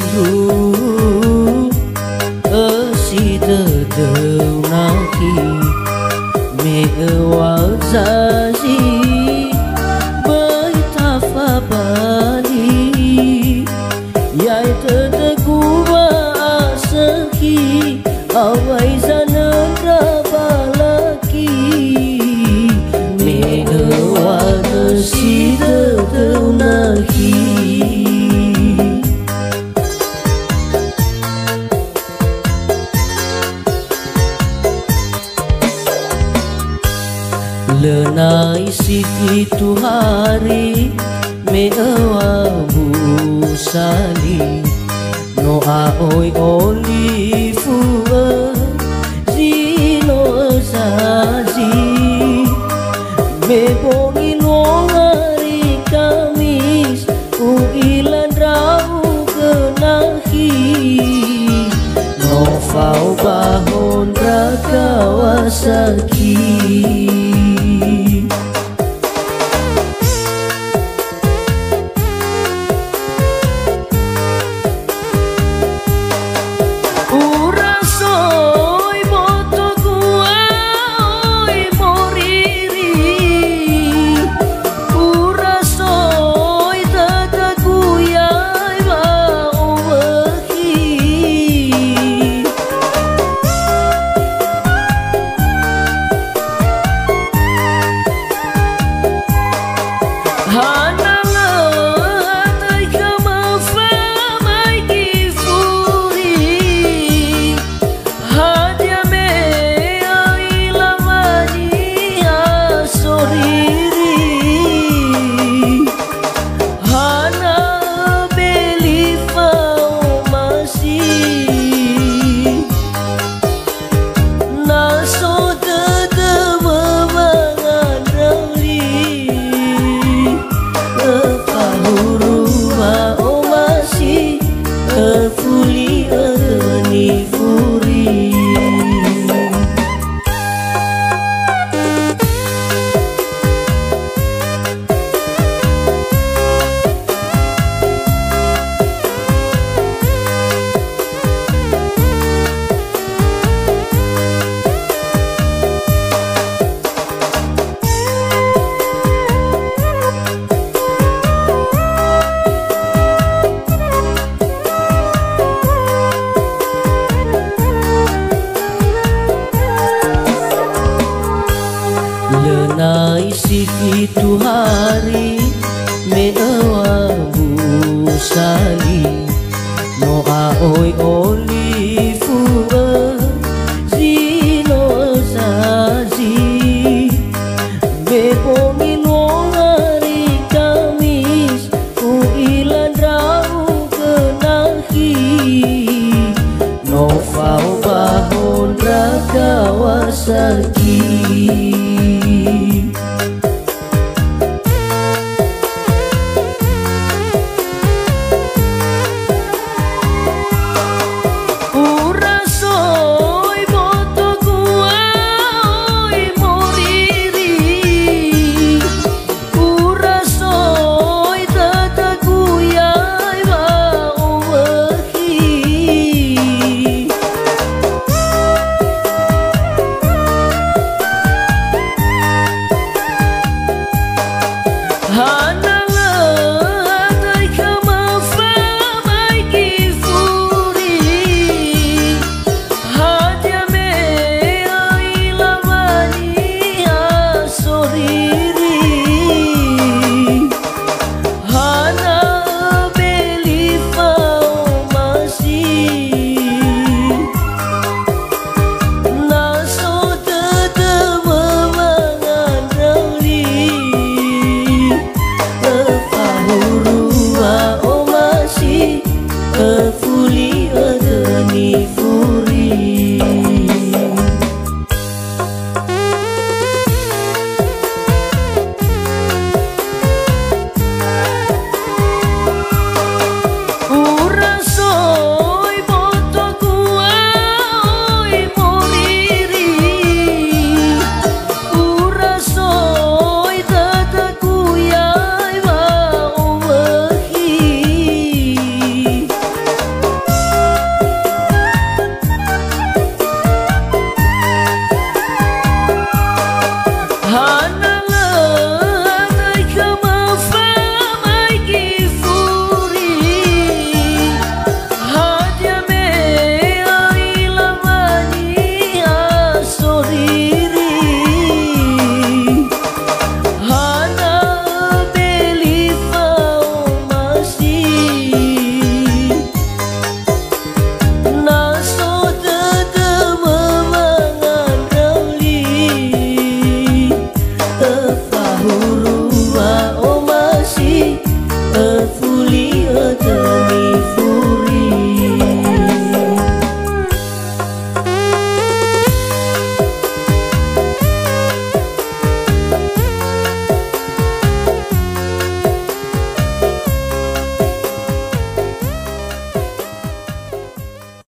hu si tơ đầu na khi mẹ wa za ji bai ta fa bali yai tơ tơ ku wa sakhi awai zanan ra balaki mẹ wa si tơ đầu na khi lenai sikitu hari mewa busali no aoi oli fua zino zazi me bongi no hari Kamis uilan rau kenahi no fau bahon Kawasaki lenai sikitu hari mewa busali no aoi oli fua zino zazi me bongi no hari Kamis uilan rau kenahi no fau bahon Kawasaki